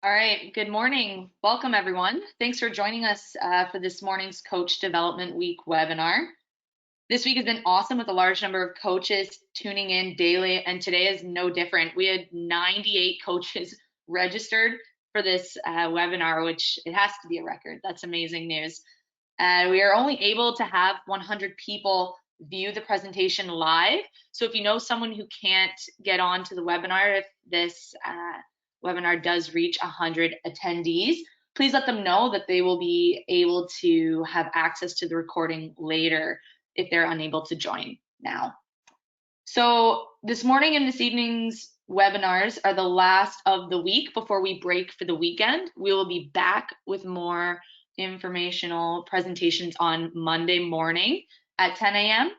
All right, good morning. Welcome, everyone. Thanks for joining us for this morning's Coach Development Week webinar. This week has been awesome with a large number of coaches tuning in daily, and today is no different. We had 98 coaches registered for this webinar, which it has to be a record. That's amazing news. We are only able to have 100 people view the presentation live. So if you know someone who can't get on to the webinar, if this webinar does reach 100 attendees, please let them know that they will be able to have access to the recording later if they're unable to join now. So this morning and this evening's webinars are the last of the week before we break for the weekend. We will be back with more informational presentations on Monday morning at 10 a.m.,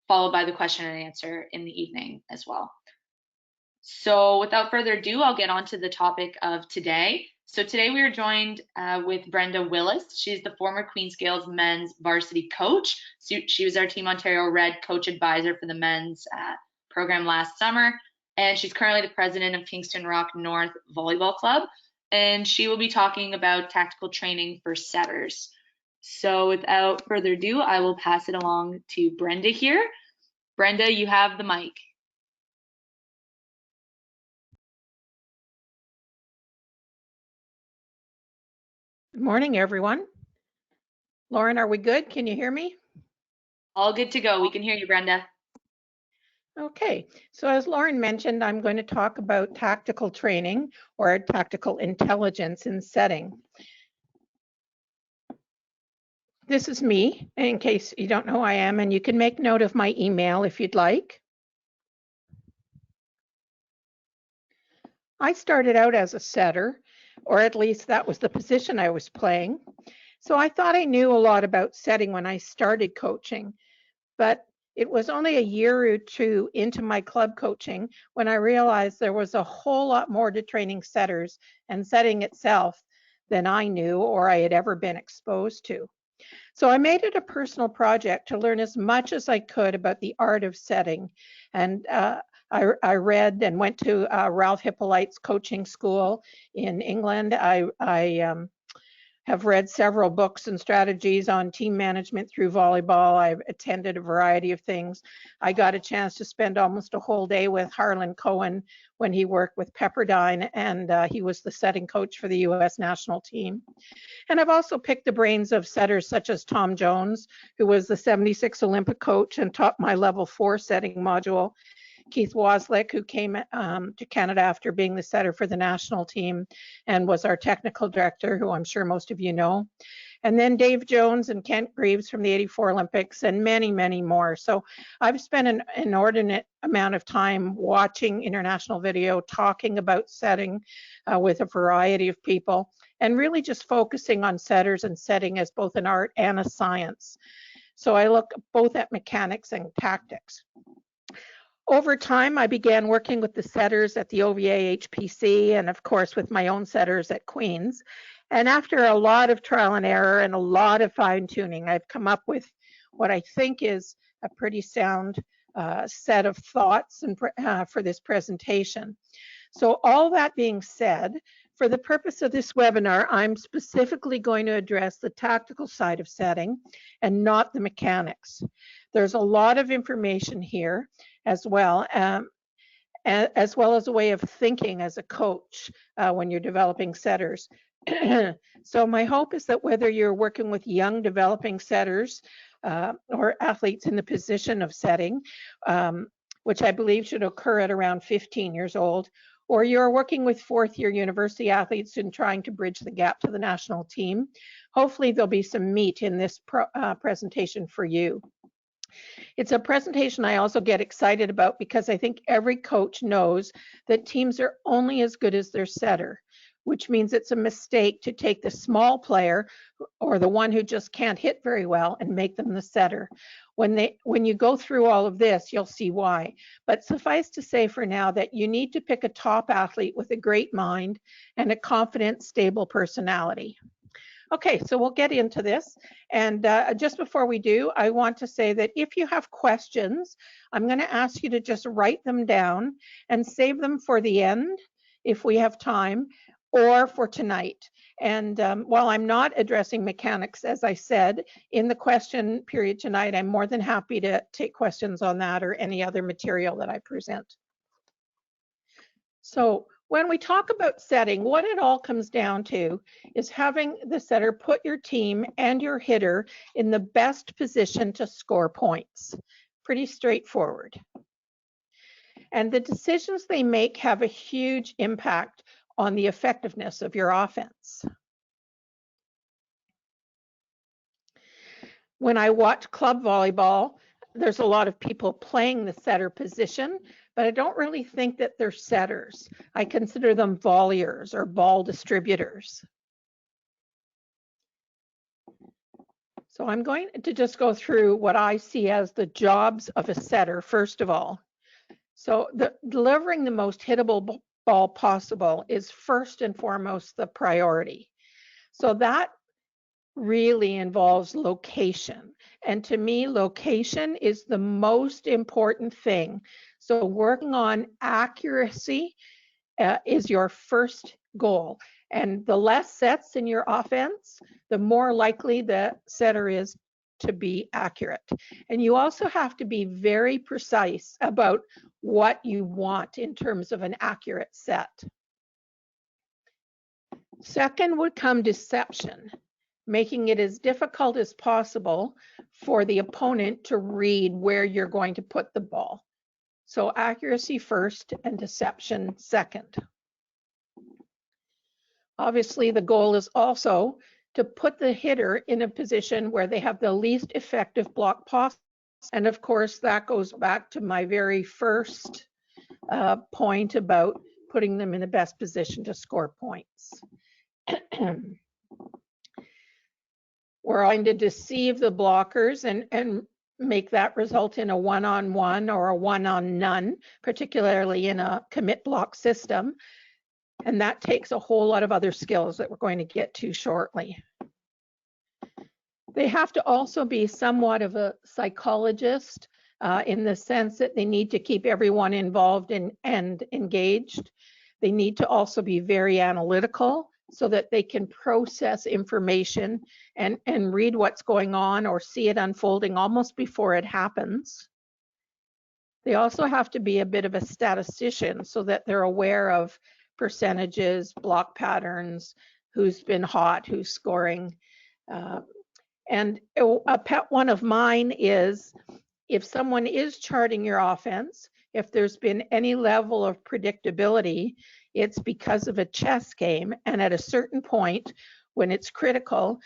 followed by the question and answer in the evening as well. So without further ado, I'll get on to the topic of today. So today we are joined with Brenda Willis. She's the former Queen Scales men's varsity coach. So she was our Team Ontario Red coach advisor for the men's program last summer. And she's currently the president of Kingston Rock North Volleyball Club. And she will be talking about tactical training for setters. So without further ado, I will pass it along to Brenda here. Brenda, you have the mic. Good morning, everyone. Lauren, are we good? Can you hear me? All good to go. We can hear you, Brenda. Okay, so as Lauren mentioned, I'm going to talk about tactical training or tactical intelligence in setting. This is me, in case you don't know who I am, and you can make note of my email if you'd like. I started out as a setter, or at least that was the position I was playing. So I thought I knew a lot about setting when I started coaching, but it was only a year or two into my club coaching when I realized there was a whole lot more to training setters and setting itself than I knew or I had ever been exposed to. So I made it a personal project to learn as much as I could about the art of setting. And I read and went to Ralph Hippolyte's coaching school in England. I have read several books and strategies on team management through volleyball. I've attended a variety of things. I got a chance to spend almost a whole day with Harlan Cohen when he worked with Pepperdine, and he was the setting coach for the US national team. And I've also picked the brains of setters such as Tom Jones, who was the 76 Olympic coach and taught my level 4 setting module. Keith Waslick, who came to Canada after being the setter for the national team and was our technical director, who I'm sure most of you know. And then Dave Jones and Kent Greaves from the 84 Olympics and many, many more. So I've spent an inordinate amount of time watching international video, talking about setting with a variety of people, and really just focusing on setters and setting as both an art and a science. So I look both at mechanics and tactics. Over time, I began working with the setters at the OVA HPC and, of course, with my own setters at Queen's. And after a lot of trial and error and a lot of fine-tuning, I've come up with what I think is a pretty sound set of thoughts and for this presentation. So all that being said, for the purpose of this webinar, I'm specifically going to address the tactical side of setting and not the mechanics. There's a lot of information here as well as a way of thinking as a coach when you're developing setters. So my hope is that whether you're working with young developing setters or athletes in the position of setting, which I believe should occur at around 15 years old, or you're working with fourth-year university athletes and trying to bridge the gap to the national team, hopefully there'll be some meat in this presentation for you. It's a presentation I also get excited about because I think every coach knows that teams are only as good as their setter, which means it's a mistake to take the small player or the one who just can't hit very well and make them the setter. When you go through all of this, you'll see why. But suffice to say for now that you need to pick a top athlete with a great mind and a confident, stable personality. Okay, so we'll get into this. And just before we do, I want to say that if you have questions, I'm going to ask you to just write them down and save them for the end if we have time, or for tonight. And while I'm not addressing mechanics, as I said, in the question period tonight, I'm more than happy to take questions on that or any other material that I present. So when we talk about setting, what it all comes down to is having the setter put your team and your hitter in the best position to score points. Pretty straightforward. And the decisions they make have a huge impact on the effectiveness of your offense. When I watch club volleyball, there's a lot of people playing the setter position, but I don't really think that they're setters. I consider them volleyers or ball distributors. So I'm going to just go through what I see as the jobs of a setter, first of all. So delivering the most hittable ball possible is first and foremost the priority. So that really involves location. And to me, location is the most important thing. So working on accuracy is your first goal. And the less sets in your offense, the more likely the setter is to be accurate. And you also have to be very precise about what you want in terms of an accurate set. Second would come deception, making it as difficult as possible for the opponent to read where you're going to put the ball. So accuracy first and deception second. Obviously, the goal is also to put the hitter in a position where they have the least effective block possible. And of course, that goes back to my very first point about putting them in the best position to score points. We're going to deceive the blockers and make that result in a one-on-one or a one-on-none, particularly in a commit block system. And that takes a whole lot of other skills that we're going to get to shortly. They have to also be somewhat of a psychologist in the sense that they need to keep everyone involved and engaged. They need to also be very analytical so that they can process information and read what's going on or see it unfolding almost before it happens. They also have to be a bit of a statistician so that they're aware of percentages, block patterns, who's been hot, who's scoring. And a pet one of mine is if someone is charting your offense, if there's been any level of predictability, it's because of a chess game. And at a certain point, when it's critical,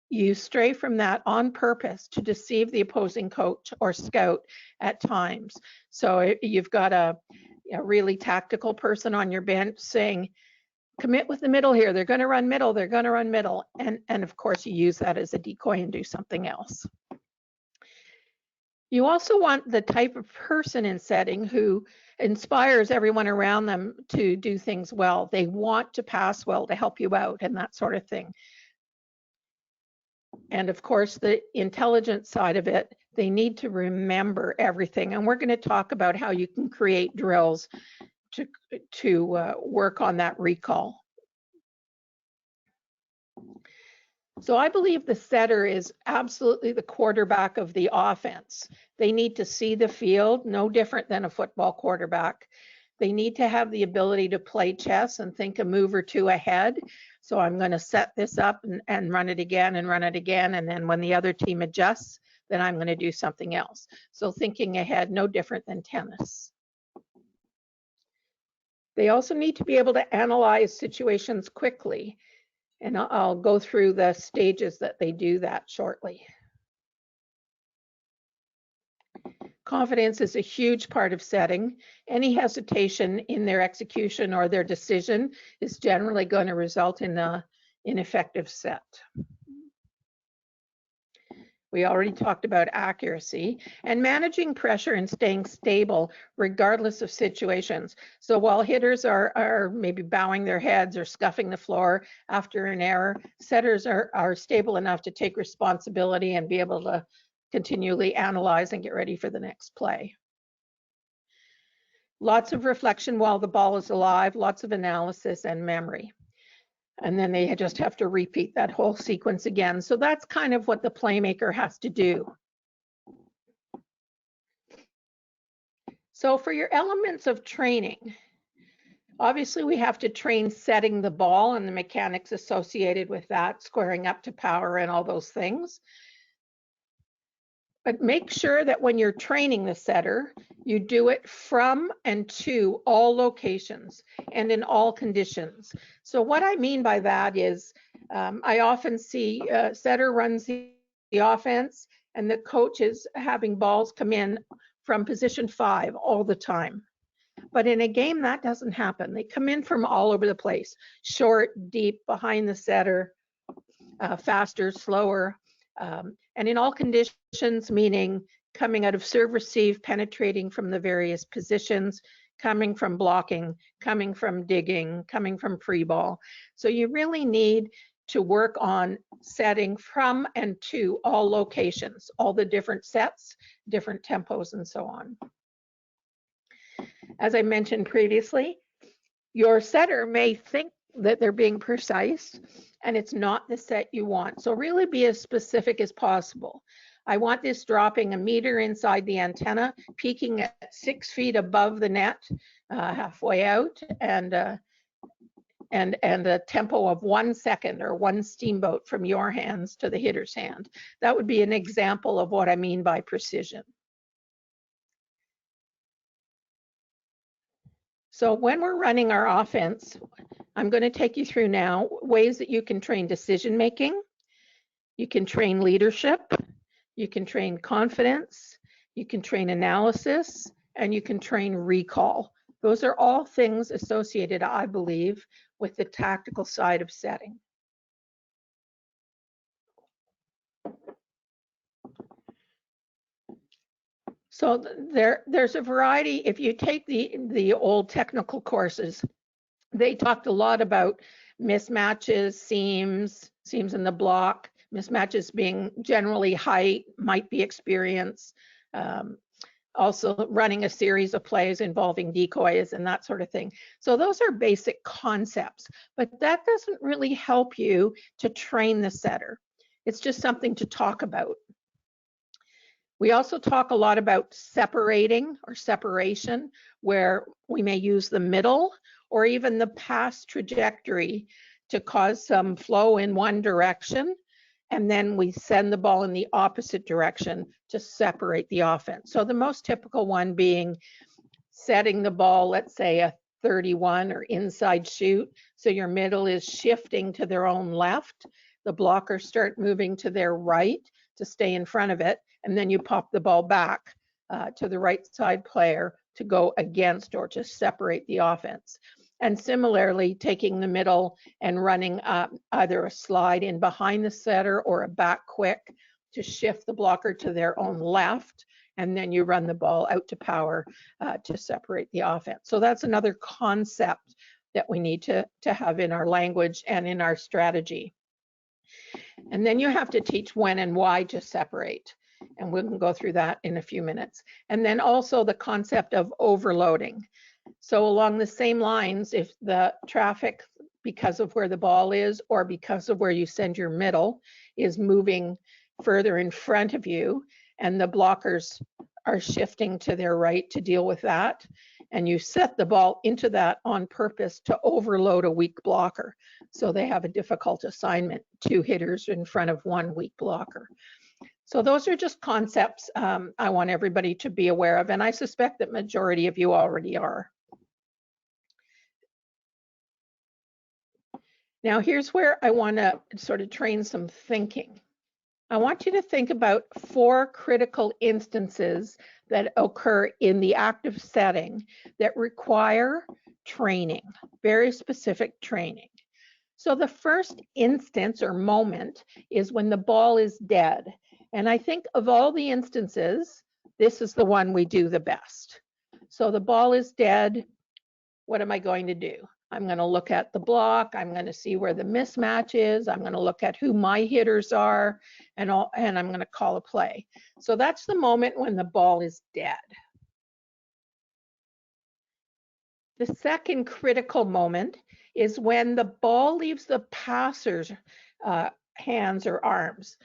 you stray from that on purpose to deceive the opposing coach or scout at times. So you've got a really tactical person on your bench saying, commit with the middle here. They're going to run middle. They're going to run middle. And of course, you use that as a decoy and do something else. You also want the type of person in setting who inspires everyone around them to do things well. They want to pass well to help you out and that sort of thing. And of course, the intelligence side of it, they need to remember everything. And we're going to talk about how you can create drills to work on that recall. So I believe the setter is absolutely the quarterback of the offense. They need to see the field, no different than a football quarterback. They need to have the ability to play chess and think a move or two ahead. So I'm going to set this up and run it again and run it again. And then when the other team adjusts, then I'm going to do something else. So thinking ahead, no different than tennis. They also need to be able to analyze situations quickly. And I'll go through the stages that they do that shortly. Confidence is a huge part of setting. Any hesitation in their execution or their decision is generally going to result in an ineffective set. We already talked about accuracy and managing pressure and staying stable regardless of situations. So while hitters are maybe bowing their heads or scuffing the floor after an error, setters are stable enough to take responsibility and be able to continually analyze and get ready for the next play. Lots of reflection while the ball is alive, lots of analysis and memory. And then they just have to repeat that whole sequence again. So that's kind of what the playmaker has to do. So for your elements of training, obviously we have to train setting the ball and the mechanics associated with that, squaring up to power and all those things. But make sure that when you're training the setter, you do it from and to all locations and in all conditions. So what I mean by that is I often see setter runs the offense and the coach is having balls come in from position 5 all the time. But in a game, that doesn't happen. They come in from all over the place, short, deep, behind the setter, faster, slower, and in all conditions, meaning coming out of serve receive, penetrating from the various positions, coming from blocking, coming from digging, coming from free ball. So you really need to work on setting from and to all locations, all the different sets, different tempos, and so on. As I mentioned previously, your setter may think that they're being precise and it's not the set you want. So really be as specific as possible. I want this dropping 1 meter inside the antenna, peaking at 6 feet above the net, halfway out, and a tempo of 1 second or 1 steamboat from your hands to the hitter's hand. That would be an example of what I mean by precision. So when we're running our offense, I'm going to take you through now ways that you can train decision making, you can train leadership, you can train confidence, you can train analysis, and you can train recall. Those are all things associated, I believe, with the tactical side of setting. So there's a variety. If you take the old technical courses, they talked a lot about mismatches, seams in the block, mismatches being generally height, might be experience, also running a series of plays involving decoys and that sort of thing. So those are basic concepts, but that doesn't really help you to train the setter. It's just something to talk about. We also talk a lot about separating or separation, where we may use the middle or even the pass trajectory to cause some flow in one direction, and then we send the ball in the opposite direction to separate the offense. So the most typical one being setting the ball, let's say a 31 or inside shoot, so your middle is shifting to their own left, the blockers start moving to their right to stay in front of it, and then you pop the ball back to the right side player to go against or to separate the offense. And similarly, taking the middle and running either a slide in behind the setter or a back quick to shift the blocker to their own left, and then you run the ball out to power to separate the offense. So that's another concept that we need to have in our language and in our strategy. And then you have to teach when and why to separate. And we can go through that in a few minutes. And then also the concept of overloading. So along the same lines, if the traffic, because of where the ball is or because of where you send your middle, is moving further in front of you and the blockers are shifting to their right to deal with that, and you set the ball into that on purpose to overload a weak blocker. So they have a difficult assignment, 2 hitters in front of 1 weak blocker. So those are just concepts I want everybody to be aware of, and I suspect that majority of you already are. Now here's where I want to sort of train some thinking. I want you to think about 4 critical instances that occur in the active setting that require training, very specific training. So the first instance or moment is when the ball is dead. And I think of all the instances, this is the one we do the best. So the ball is dead. What am I going to do? I'm going to look at the block. I'm going to see where the mismatch is. I'm going to look at who my hitters are, and I'm going to call a play. So that's the moment when the ball is dead. The second critical moment is when the ball leaves the passer's hands or arms.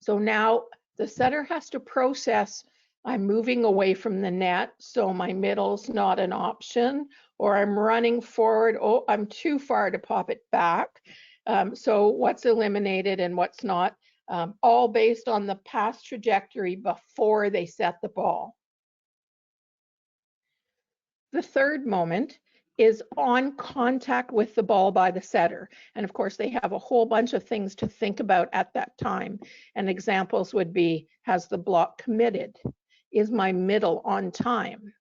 So now the setter has to process, I'm moving away from the net, so my middle's not an option, or I'm running forward, oh, I'm too far to pop it back. So what's eliminated and what's not, all based on the pass trajectory before they set the ball. The third moment is on contact with the ball by the setter. And of course, they have a whole bunch of things to think about at that time. And examples would be, has the block committed? Is my middle on time?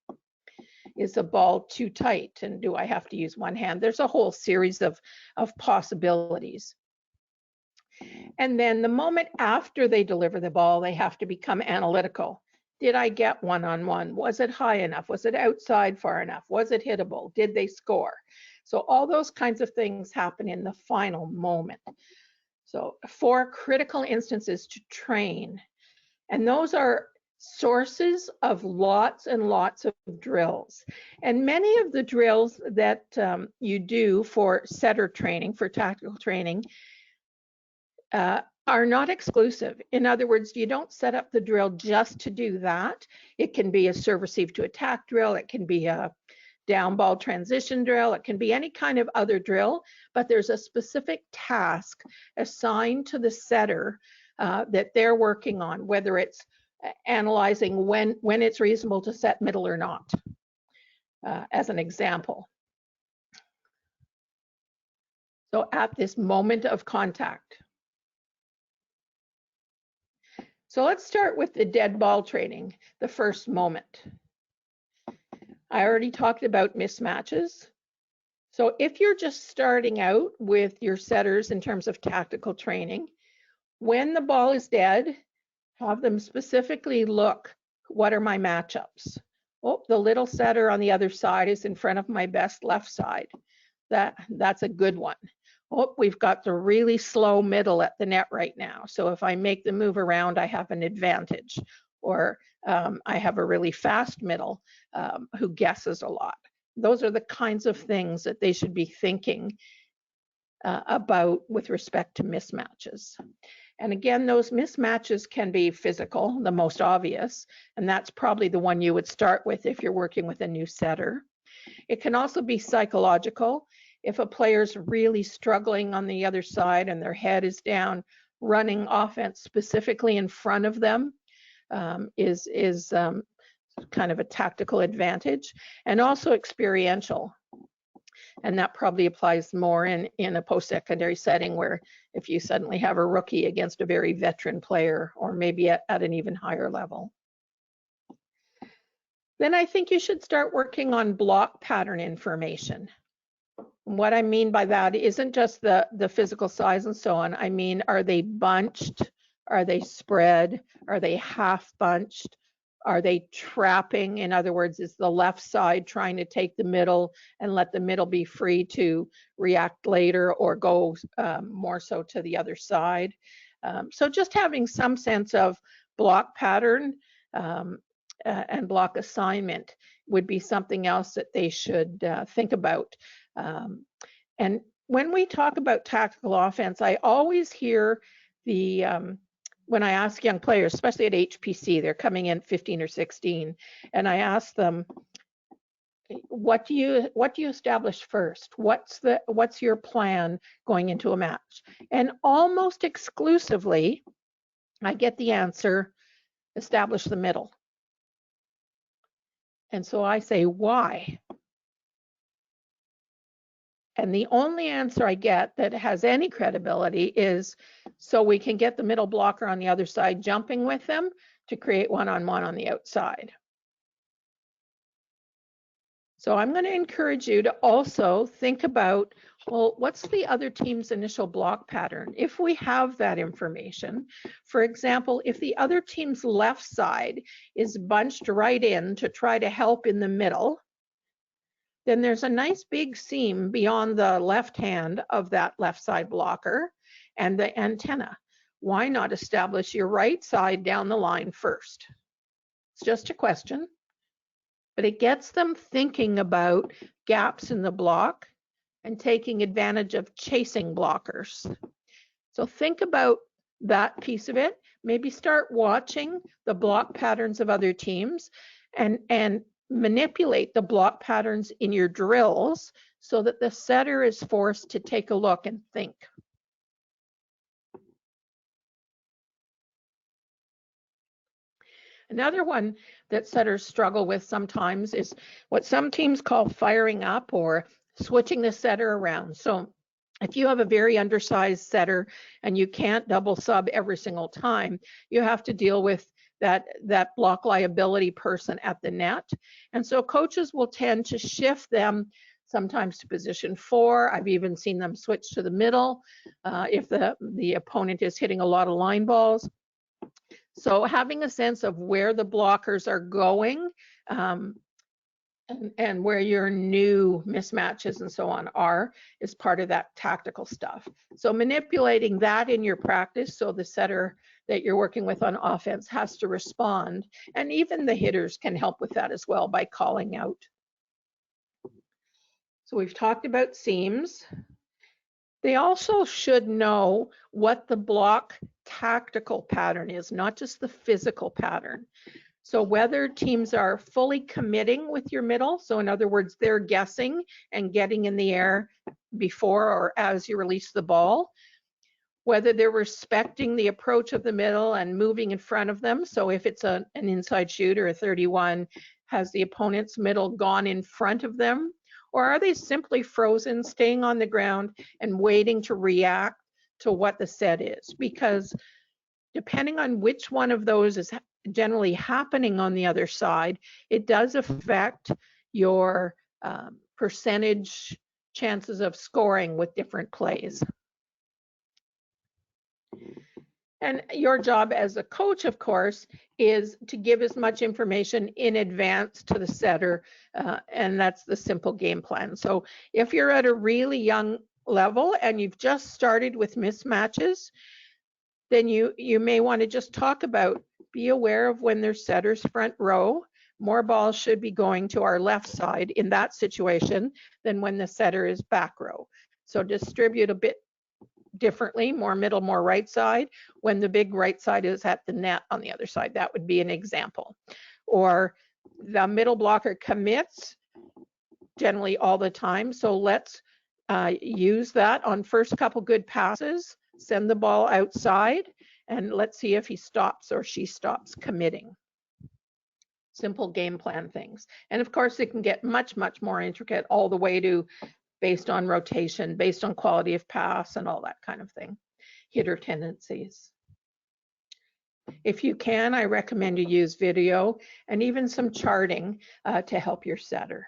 Is the ball too tight? And do I have to use one hand? There's a whole series of possibilities. And then the moment after they deliver the ball, they have to become analytical. Did I get one-on-one? Was it high enough? Was it outside far enough? Was it hittable? Did they score? So all those kinds of things happen in the final moment. So 4 critical instances to train. And those are sources of lots and lots of drills. And many of the drills that you do for setter training, for tactical training, are not exclusive. In other words, you don't set up the drill just to do that. It can be a serve receive to attack drill. It can be a down ball transition drill. It can be any kind of other drill, but there's a specific task assigned to the setter that they're working on, whether it's analyzing when it's reasonable to set middle or not, as an example. So at this moment of contact. So let's start with the dead ball training, the first moment. I already talked about mismatches. So if you're just starting out with your setters in terms of tactical training, when the ball is dead, have them specifically look, what are my matchups? Oh, the little setter on the other side is in front of my best left side. That's a good one. Oh, we've got the really slow middle at the net right now. So if I make the move around, I have an advantage. Or I have a really fast middle who guesses a lot. Those are the kinds of things that they should be thinking about with respect to mismatches. And again, those mismatches can be physical, the most obvious, and that's probably the one you would start with if you're working with a new setter. It can also be psychological. If a player's really struggling on the other side and their head is down, running offense specifically in front of them is kind of a tactical advantage, and also experiential. And that probably applies more in a post-secondary setting where if you suddenly have a rookie against a very veteran player, or maybe at an even higher level. Then I think you should start working on block pattern information. What I mean by that isn't just the physical size and so on. I mean, are they bunched? Are they spread? Are they half bunched? Are they trapping? In other words, is the left side trying to take the middle and let the middle be free to react later or go more so to the other side? So just having some sense of block pattern and block assignment would be something else that they should think about. And when we talk about tactical offense, I always hear when I ask young players, especially at HPC, they're coming in 15 or 16, and I ask them, what do you establish first? What's your plan going into a match? And almost exclusively, I get the answer, establish the middle. And so I say, why? And the only answer I get that has any credibility is so we can get the middle blocker on the other side jumping with them to create one-on-one on the outside. So I'm going to encourage you to also think about, well, what's the other team's initial block pattern? If we have that information, for example, if the other team's left side is bunched right in to try to help in the middle, then there's a nice big seam beyond the left hand of that left side blocker and the antenna. Why not establish your right side down the line first? It's just a question. but it gets them thinking about gaps in the block and taking advantage of chasing blockers. So think about that piece of it. Maybe start watching the block patterns of other teams and manipulate the block patterns in your drills so that the setter is forced to take a look and think. Another one that setters struggle with sometimes is what some teams call firing up or switching the setter around. So if you have a very undersized setter and you can't double sub every single time, you have to deal with that block liability person at the net. And so coaches will tend to shift them sometimes to position 4. I've even seen them switch to the middle if the opponent is hitting a lot of line balls. So having a sense of where the blockers are going and where your new mismatches and so on are is part of that tactical stuff. So manipulating that in your practice so the setter that you're working with on offense has to respond. And even the hitters can help with that as well by calling out. So we've talked about seams. They also should know what the block tactical pattern is, not just the physical pattern. So whether teams are fully committing with your middle, so in other words, they're guessing and getting in the air before or as you release the ball, whether they're respecting the approach of the middle and moving in front of them. So if it's an inside shooter, a 31, has the opponent's middle gone in front of them? Or are they simply frozen, staying on the ground and waiting to react to what the set is? Because depending on which one of those is generally happening on the other side, it does affect your percentage chances of scoring with different plays. And your job as a coach, of course, is to give as much information in advance to the setter, and that's the simple game plan. So if you're at a really young level and you've just started with mismatches, then you may want to just talk about, be aware of when there's setters front row. More balls should be going to our left side in that situation than when the setter is back row. So distribute a bit differently, more middle, more right side, when the big right side is at the net on the other side. That would be an example. Or the middle blocker commits generally all the time. So let's use that on first couple good passes, send the ball outside, and let's see if he stops or she stops committing. Simple game plan things. And of course, it can get much, much more intricate all the way to based on rotation, based on quality of pass and all that kind of thing, hitter tendencies. If you can, I recommend you use video and even some charting to help your setter.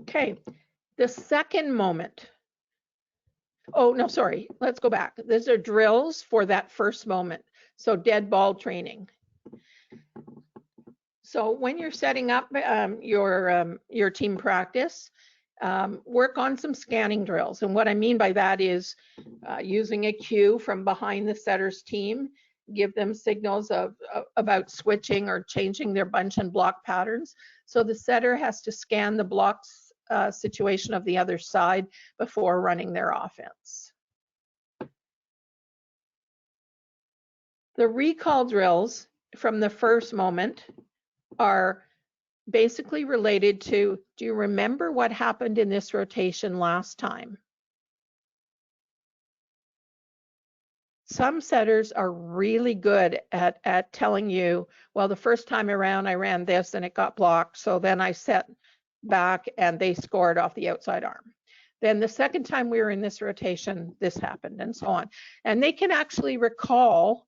Okay, the second moment. Oh, no, sorry, let's go back. These are drills for that first moment. So dead ball training. So when you're setting up your team practice, work on some scanning drills. And what I mean by that is using a cue from behind the setter's team, give them signals about switching or changing their bunch and block patterns. So the setter has to scan the blocks situation of the other side before running their offense. The recall drills from the first moment are basically related to, do you remember what happened in this rotation last time? Some setters are really good at telling you, well, the first time around I ran this and it got blocked, so then I set back and they scored off the outside arm. Then the second time we were in this rotation, this happened, and so on. And they can actually recall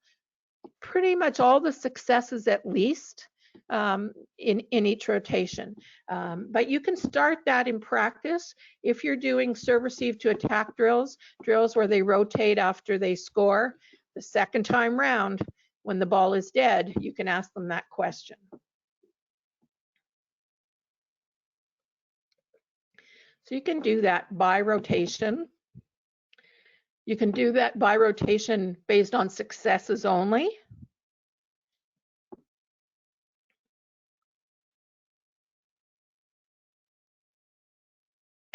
pretty much all the successes at least in each rotation. But you can start that in practice if you're doing serve receive to attack drills where they rotate after they score. The second time round, when the ball is dead, you can ask them that question. So you can do that by rotation. You can do that by rotation based on successes only.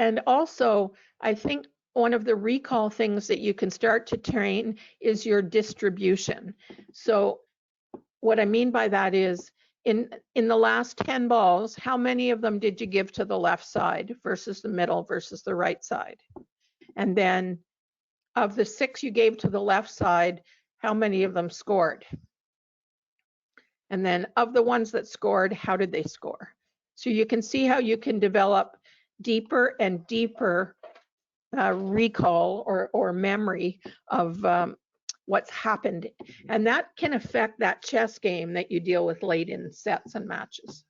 And also, I think one of the recall things that you can start to train is your distribution. So what I mean by that is, in the last 10 balls, how many of them did you give to the left side versus the middle versus the right side? And then of the 6 you gave to the left side, how many of them scored? And then of the ones that scored, how did they score? So you can see how you can develop deeper and deeper recall or memory of what's happened. And that can affect that chess game that you deal with late in sets and matches.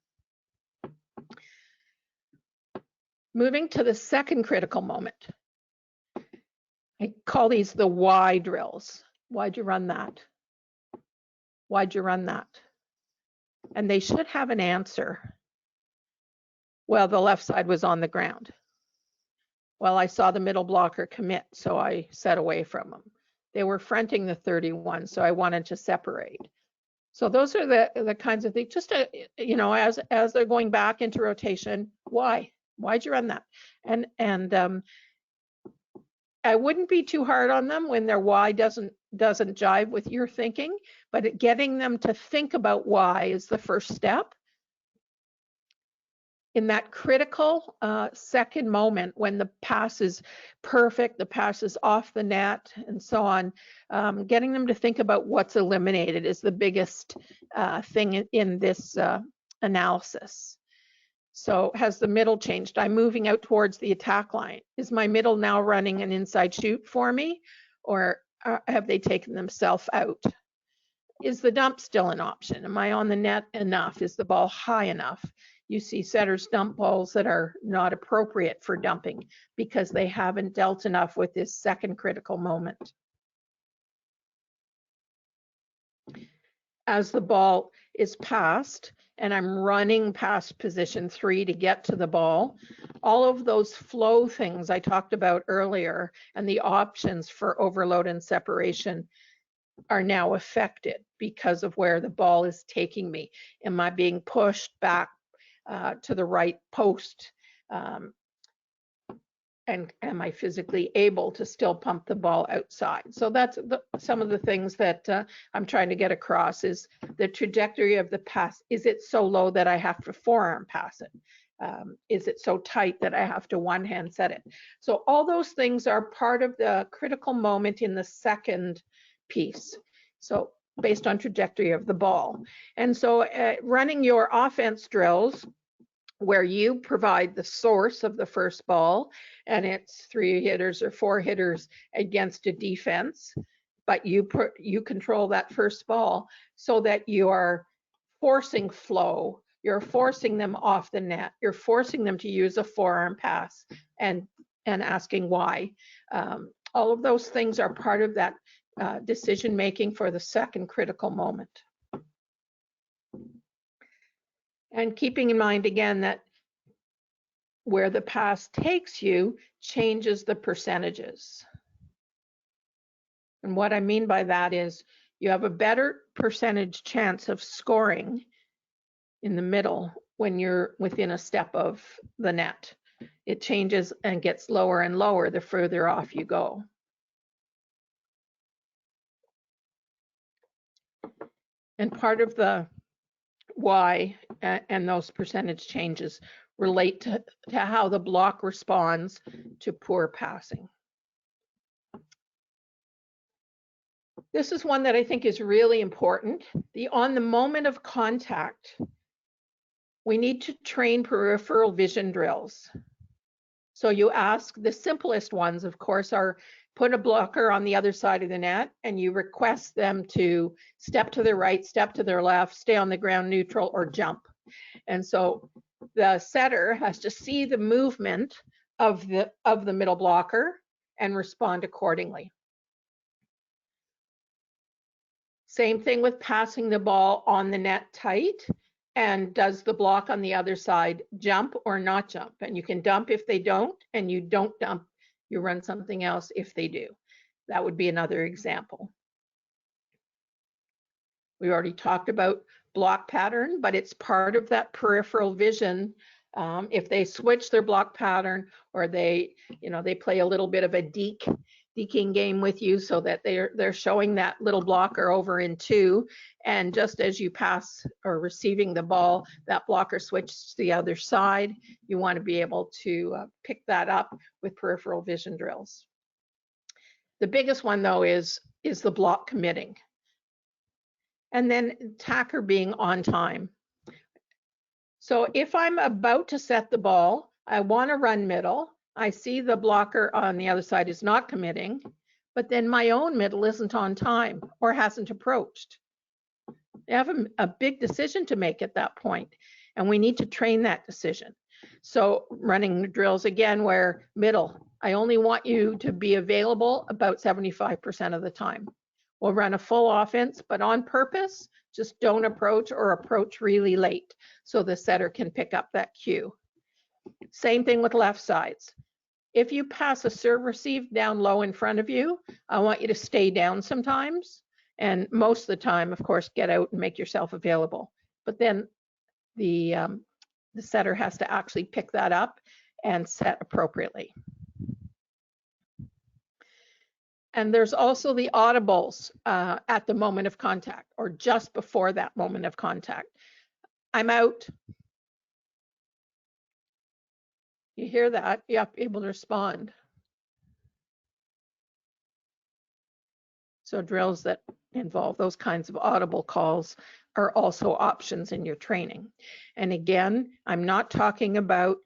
Moving to the second critical moment. I call these the why drills. Why'd you run that? Why'd you run that? And they should have an answer. Well, the left side was on the ground. Well, I saw the middle blocker commit, so I set away from them. They were fronting the 31, so I wanted to separate. So those are the kinds of things, just to, you know, as they're going back into rotation, why'd you run that? And I wouldn't be too hard on them when their why doesn't jive with your thinking, but getting them to think about why is the first step. In that critical second moment when the pass is perfect, the pass is off the net and so on, getting them to think about what's eliminated is the biggest thing in this analysis. So has the middle changed? I'm moving out towards the attack line. Is my middle now running an inside shoot for me, or have they taken themselves out? Is the dump still an option? Am I on the net enough? Is the ball high enough? You see setters dump balls that are not appropriate for dumping because they haven't dealt enough with this second critical moment. As the ball is passed and I'm running past position 3 to get to the ball, all of those flow things I talked about earlier and the options for overload and separation are now affected because of where the ball is taking me. Am I being pushed back to the right post? And am I physically able to still pump the ball outside? So that's some of the things that I'm trying to get across is the trajectory of the pass. Is it so low that I have to forearm pass it? Is it so tight that I have to one hand set it? So all those things are part of the critical moment in the second piece. So based on trajectory of the ball. And so running your offense drills where you provide the source of the first ball and it's 3 hitters or 4 hitters against a defense, but you control that first ball so that you are forcing flow, you're forcing them off the net, you're forcing them to use a forearm pass and asking why. All of those things are part of that decision making for the second critical moment. And keeping in mind again that where the pass takes you changes the percentages. And what I mean by that is you have a better percentage chance of scoring in the middle when you're within a step of the net. It changes and gets lower and lower the further off you go. And part of the why and those percentage changes relate to how the block responds to poor passing. This is one that I think is really important. On the moment of contact, we need to train peripheral vision drills. So you ask, the simplest ones, of course, are put a blocker on the other side of the net and you request them to step to their right, step to their left, stay on the ground neutral, or jump. And so the setter has to see the movement of the middle blocker and respond accordingly. Same thing with passing the ball on the net tight. And does the block on the other side jump or not jump? And you can dump if they don't, and you don't dump, you run something else if they do. That would be another example. We already talked about block pattern, but it's part of that peripheral vision If they switch their block pattern, or they play a little bit of a deking game with you, so that they're showing that little blocker over in 2, and just as you pass or receiving the ball, that blocker switches to the other side. You want to be able to pick that up with peripheral vision drills. The biggest one, though, is the block committing, and then attacker being on time. So if I'm about to set the ball, I want to run middle. I see the blocker on the other side is not committing, but then my own middle isn't on time or hasn't approached. They have a big decision to make at that point, and we need to train that decision. So running drills again where middle, I only want you to be available about 75% of the time. We'll run a full offense, but on purpose, just don't approach or approach really late so the setter can pick up that cue. Same thing with left sides. If you pass a serve receive down low in front of you, I want you to stay down sometimes. And most of the time, of course, get out and make yourself available. But then the setter has to actually pick that up and set appropriately. And there's also the audibles at the moment of contact, or just before that moment of contact. I'm out. You hear that? You have to be able to respond. So drills that involve those kinds of audible calls are also options in your training. And again, I'm not talking about,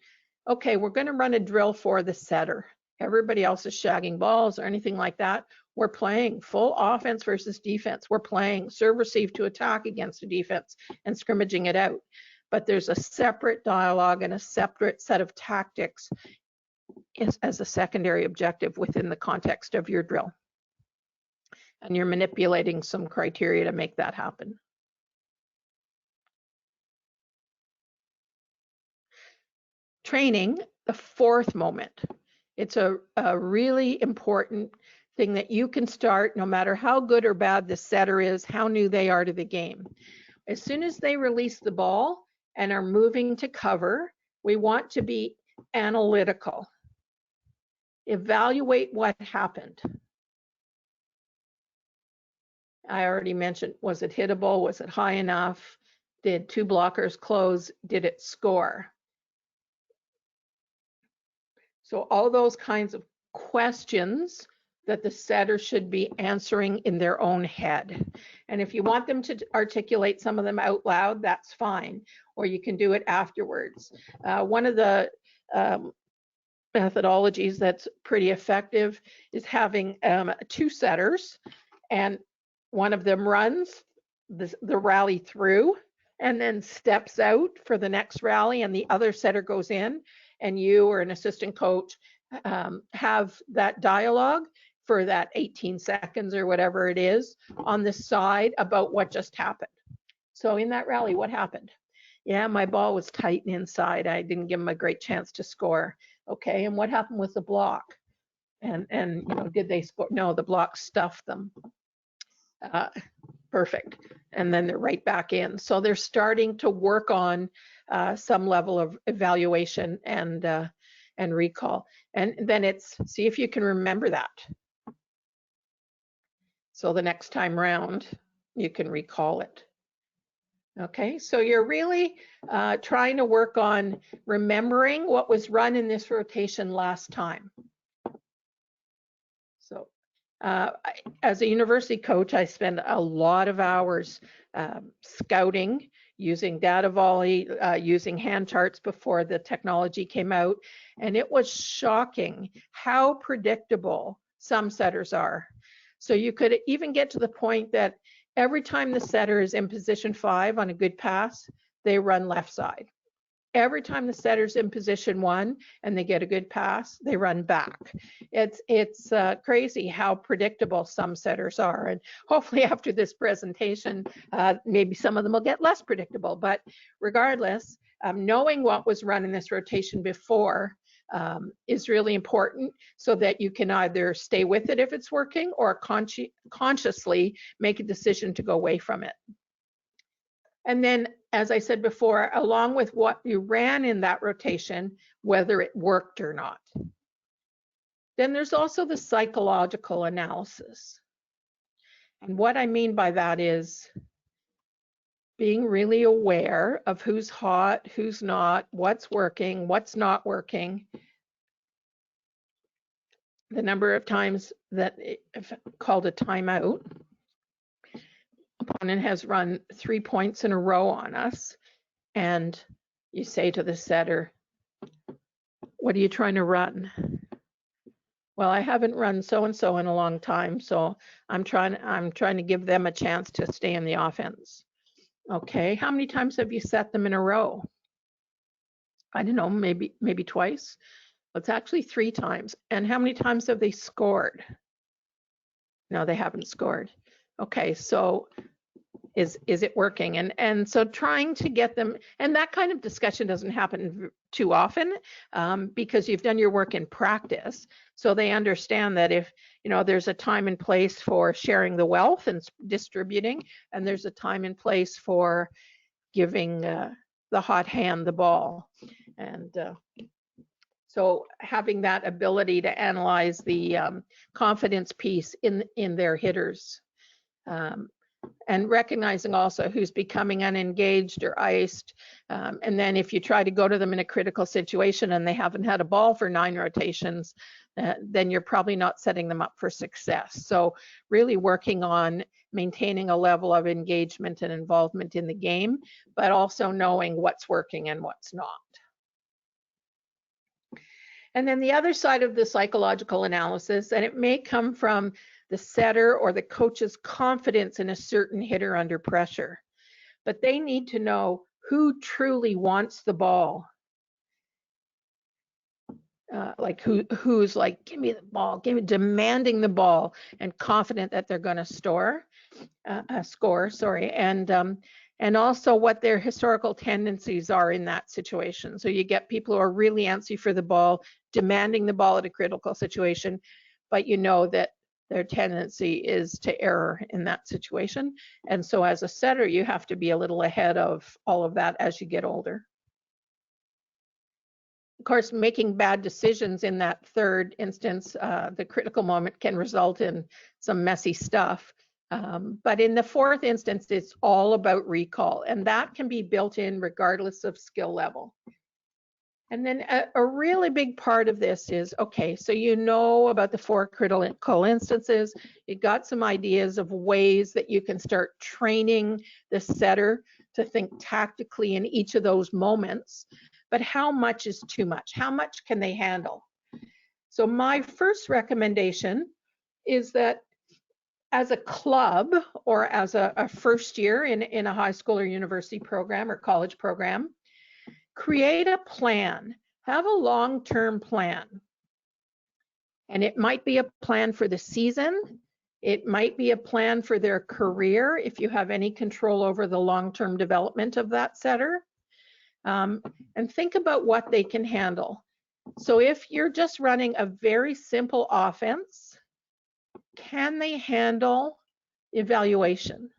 okay, we're going to run a drill for the setter. Everybody else is shagging balls or anything like that. We're playing full offense versus defense. We're playing serve receive to attack against a defense and scrimmaging it out. But there's a separate dialogue and a separate set of tactics as a secondary objective within the context of your drill. And you're manipulating some criteria to make that happen. Training, the fourth moment. It's a really important thing that you can start no matter how good or bad the setter is, how new they are to the game. As soon as they release the ball and are moving to cover, we want to be analytical. Evaluate what happened. I already mentioned, was it hittable? Was it high enough? Did 2 blockers close? Did it score? So all those kinds of questions that the setter should be answering in their own head. And if you want them to articulate some of them out loud, that's fine, or you can do it afterwards. One of the methodologies that's pretty effective is having 2 setters, and one of them runs the rally through and then steps out for the next rally, and the other setter goes in, and you or an assistant coach have that dialogue for that 18 seconds or whatever it is on the side about what just happened. So in that rally, what happened? Yeah, my ball was tight and inside. I didn't give them a great chance to score. Okay, and what happened with the block? And you know, did they score? No, the block stuffed them. Perfect. And then they're right back in. So they're starting to work on some level of evaluation and recall. And then it's see if you can remember that. So the next time round, you can recall it. Okay, so you're really trying to work on remembering what was run in this rotation last time. So as a university coach, I spend a lot of hours scouting, using data volley, using hand charts before the technology came out. And it was shocking how predictable some setters are. So you could even get to the point that every time the setter is in position 5 on a good pass, they run left side. Every time the setter's in position 1 and they get a good pass, they run back. It's crazy how predictable some setters are. And hopefully after this presentation, maybe some of them will get less predictable. But regardless, knowing what was run in this rotation before is really important so that you can either stay with it if it's working or consciously make a decision to go away from it. And then, as I said before, along with what you ran in that rotation, whether it worked or not. Then there's also the psychological analysis. And what I mean by that is being really aware of who's hot, who's not, what's working, what's not working. The number of times that if called a timeout, opponent has run 3 points in a row on us, and you say to the setter, what are you trying to run? Well, I haven't run so-and-so in a long time, so I'm trying to give them a chance to stay in the offense. Okay, how many times have you set them in a row? I don't know, maybe twice. It's actually 3 times. And how many times have they scored? No, they haven't scored. Okay, so is it working? And so trying to get them, and that kind of discussion doesn't happen too often because you've done your work in practice. So they understand that if, there's a time and place for sharing the wealth and distributing, and there's a time and place for giving the hot hand the ball. And so having that ability to analyze the confidence piece in their hitters. And recognizing also who's becoming unengaged or iced. And then if you try to go to them in a critical situation and they haven't had a ball for 9 rotations, then you're probably not setting them up for success. So really working on maintaining a level of engagement and involvement in the game, but also knowing what's working and what's not. And then the other side of the psychological analysis, and it may come from the setter or the coach's confidence in a certain hitter under pressure, but they need to know who truly wants the ball. Like who's like, give me the ball, demanding the ball and confident that they're going to score, and also what their historical tendencies are in that situation. So you get people who are really antsy for the ball, demanding the ball at a critical situation, but you know that their tendency is to error in that situation. And so as a setter, you have to be a little ahead of all of that as you get older. Of course, making bad decisions in that third instance, the critical moment, can result in some messy stuff. But in the fourth instance, it's all about recall, and that can be built in regardless of skill level. And then a really big part of this is, okay, so you know about the 4 critical instances, you got some ideas of ways that you can start training the setter to think tactically in each of those moments, but how much is too much? How much can they handle? So my first recommendation is that as a club or as a first year in a high school or university program or college program, create a plan, have a long-term plan. And it might be a plan for the season. It might be a plan for their career if you have any control over the long-term development of that setter. And think about what they can handle. So if you're just running a very simple offense, can they handle evaluation?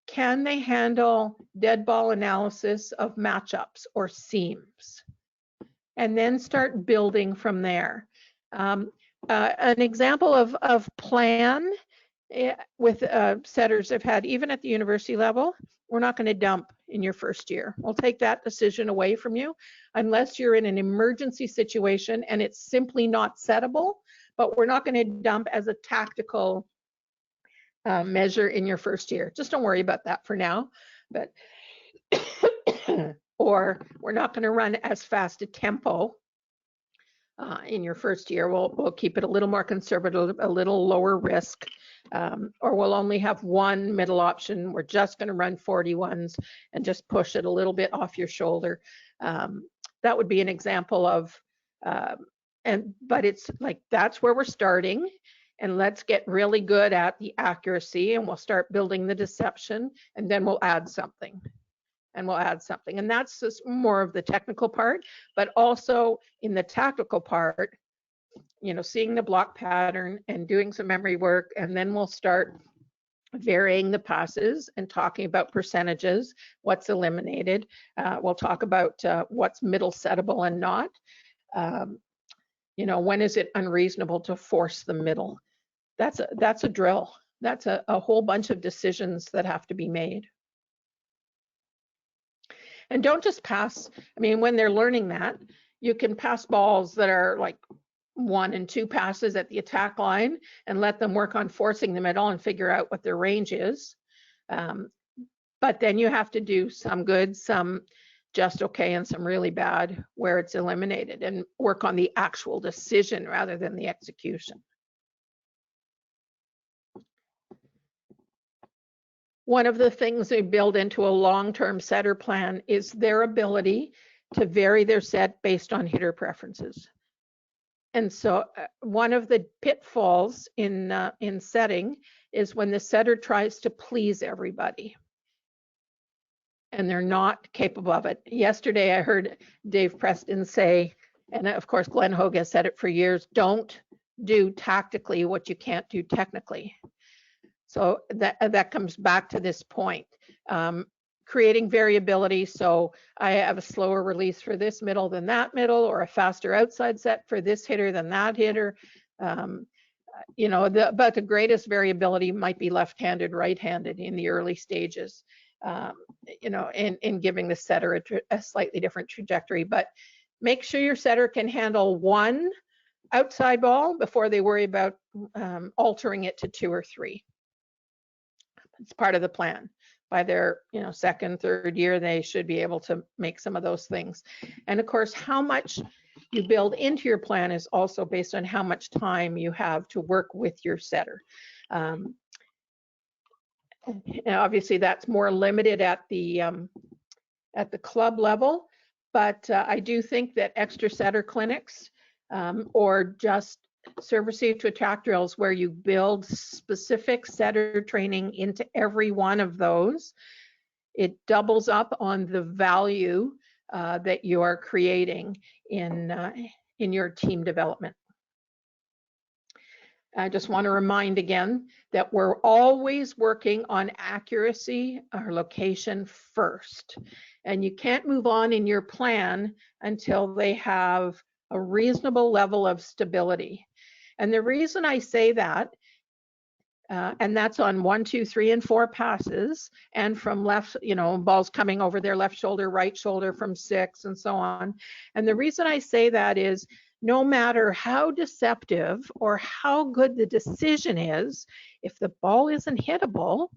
Can they handle dead ball analysis of matchups or seams? And then start building from there. An example of plan with setters I've had, even at the university level, we're not going to dump in your first year. We'll take that decision away from you unless you're in an emergency situation and it's simply not settable, but we're not going to dump as a tactical measure in your first year. Just don't worry about that for now. But or we're not going to run as fast a tempo in your first year. We'll keep it a little more conservative, a little lower risk, or we'll only have one middle option. We're just going to run 41s and just push it a little bit off your shoulder. That would be an example of, but it's like, that's where we're starting. And let's get really good at the accuracy, and we'll start building the deception, and then we'll add something. And that's just more of the technical part, but also in the tactical part, seeing the block pattern and doing some memory work, and then we'll start varying the passes and talking about percentages, what's eliminated. We'll talk about what's middle settable and not. You know, when is it unreasonable to force the middle? That's a drill. That's a whole bunch of decisions that have to be made. And don't just pass. I mean, when they're learning that, you can pass balls that are like 1 and 2 passes at the attack line and let them work on forcing the middle and figure out what their range is. But then you have to do some good, some just okay, and some really bad where it's eliminated, and work on the actual decision rather than the execution. One of the things they build into a long-term setter plan is their ability to vary their set based on hitter preferences. And so one of the pitfalls in setting is when the setter tries to please everybody and they're not capable of it. Yesterday, I heard Dave Preston say, and of course, Glenn Hogue has said it for years, don't do tactically what you can't do technically. So that comes back to this point. Creating variability, so I have a slower release for this middle than that middle, or a faster outside set for this hitter than that hitter. You know, but the greatest variability might be left-handed, right-handed in the early stages. You know, in giving the setter a slightly different trajectory. But make sure your setter can handle one outside ball before they worry about altering it to 2 or 3. It's part of the plan. By their, you know, second, third year, they should be able to make some of those things. And of course, how much you build into your plan is also based on how much time you have to work with your setter. Obviously, that's more limited at the club level, but I do think that extra setter clinics or just serve receive to attack drills where you build specific setter training into every one of those, it doubles up on the value that you are creating in your team development. I just want to remind again that we're always working on accuracy or location first, and you can't move on in your plan until they have a reasonable level of stability. And the reason I say that, and that's on 1, 2, 3, and 4 passes, and from left, you know, balls coming over their left shoulder, right shoulder from 6, and so on. And the reason I say that is no matter how deceptive or how good the decision is, if the ball isn't hittable,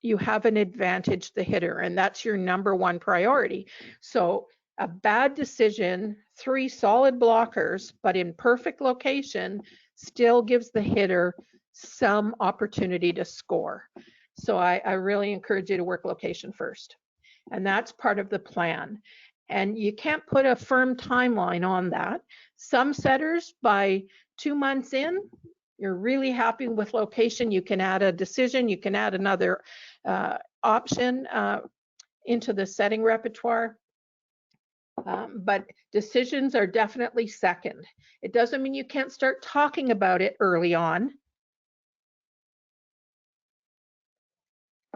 you have an advantage the hitter, and that's your #1 priority. So a bad decision, 3 solid blockers, but in perfect location, still gives the hitter some opportunity to score. So I really encourage you to work location first. And that's part of the plan. And you can't put a firm timeline on that. Some setters, by 2 months in, you're really happy with location, you can add a decision, you can add another option into the setting repertoire. But decisions are definitely second. It doesn't mean you can't start talking about it early on,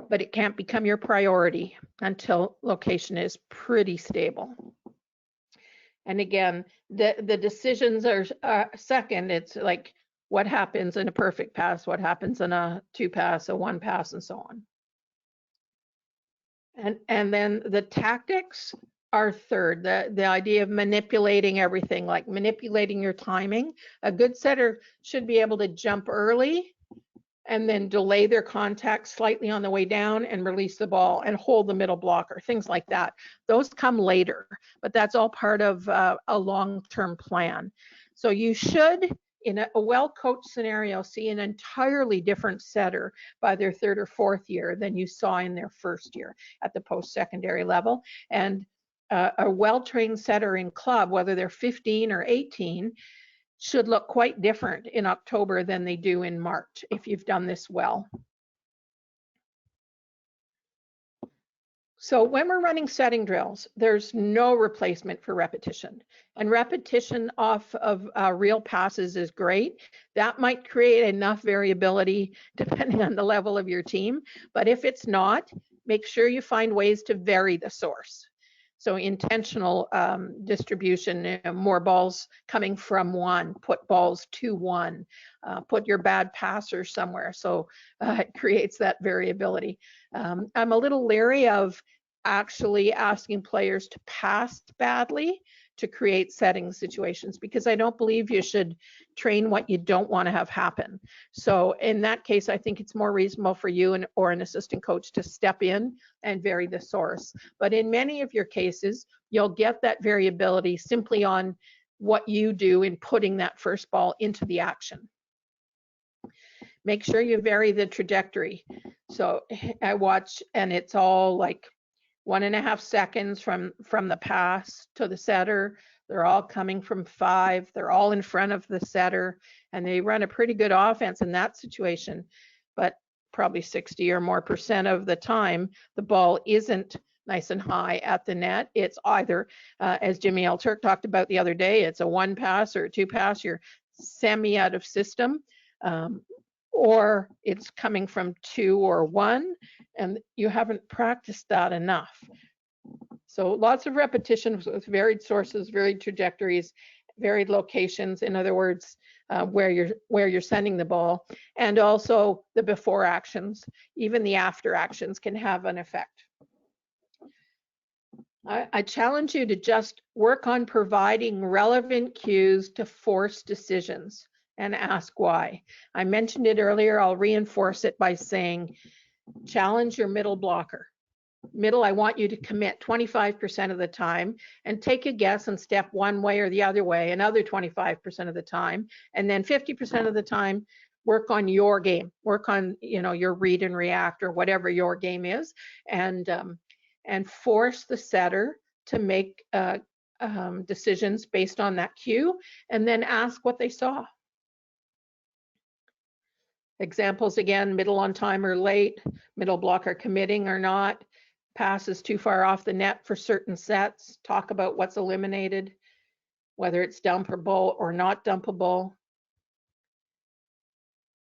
but it can't become your priority until location is pretty stable. And again, the decisions are second. It's like what happens in a perfect pass, what happens in a 2 pass, a 1 pass, and so on. And then the tactics are third, the idea of manipulating everything, like manipulating your timing. A good setter should be able to jump early and then delay their contact slightly on the way down and release the ball and hold the middle blocker, things like that. Those come later, but that's all part of a long-term plan. So you should, in a well-coached scenario, see an entirely different setter by their 3rd or 4th year than you saw in their 1st year at the post-secondary level. And a well-trained setter in club, whether they're 15 or 18, should look quite different in October than they do in March if you've done this well. So when we're running setting drills, there's no replacement for repetition. And repetition off of real passes is great. That might create enough variability depending on the level of your team. But if it's not, make sure you find ways to vary the source. So intentional distribution, more balls coming from one, put balls to one, put your bad passer somewhere. So it creates that variability. I'm a little leery of actually asking players to pass badly to create setting situations, because I don't believe you should train what you don't want to have happen. So in that case, I think it's more reasonable for you or an assistant coach to step in and vary the source. But in many of your cases, you'll get that variability simply on what you do in putting that first ball into the action. Make sure you vary the trajectory. So I watch, and it's all like 1.5 seconds from the pass to the setter. They're all coming from 5. They're all in front of the setter, and they run a pretty good offense in that situation. But probably 60 or more % of the time, the ball isn't nice and high at the net. It's either, as Jimmy L. Turk talked about the other day, it's a 1 pass or a 2 pass. You're semi out of system. Or it's coming from 2 or 1, and you haven't practiced that enough. So lots of repetition with varied sources, varied trajectories, varied locations. In other words, where you're sending the ball, and also the before actions. Even the after actions can have an effect. I challenge you to just work on providing relevant cues to force decisions and ask why. I mentioned it earlier. I'll reinforce it by saying, challenge your middle blocker. Middle, I want you to commit 25% of the time and take a guess and step one way or the other way another 25% of the time. And then 50% of the time, work on your game. Work on, your read and react, or whatever your game is, and force the setter to make decisions based on that cue, and then ask what they saw. Examples again: middle on time or late, middle blocker committing or not, passes too far off the net for certain sets. Talk about what's eliminated, whether it's dumpable or not dumpable.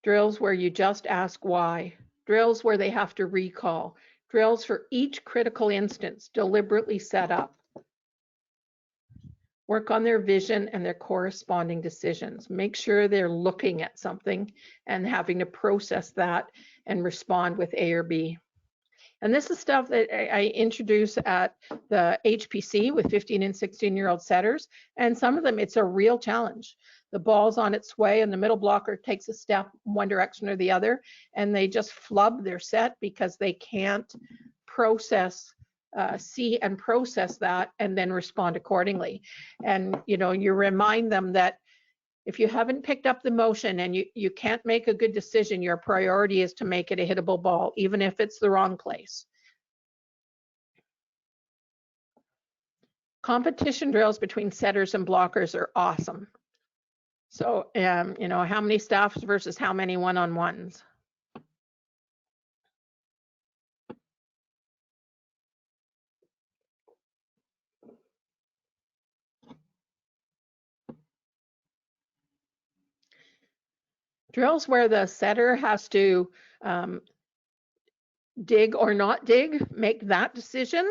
Drills where you just ask why. Drills where they have to recall. Drills for each critical instance deliberately set up. Work on their vision and their corresponding decisions. Make sure they're looking at something and having to process that and respond with A or B. And this is stuff that I introduce at the HPC with 15 and 16-year-old setters. And some of them, it's a real challenge. The ball's on its way and the middle blocker takes a step one direction or the other, and they just flub their set because they can't see and process that and then respond accordingly. And you remind them that if you haven't picked up the motion and you can't make a good decision, your priority is to make it a hittable ball, even if it's the wrong place. Competition drills between setters and blockers are awesome. So, how many staffs versus how many one-on-ones? Drills where the setter has to dig or not dig, make that decision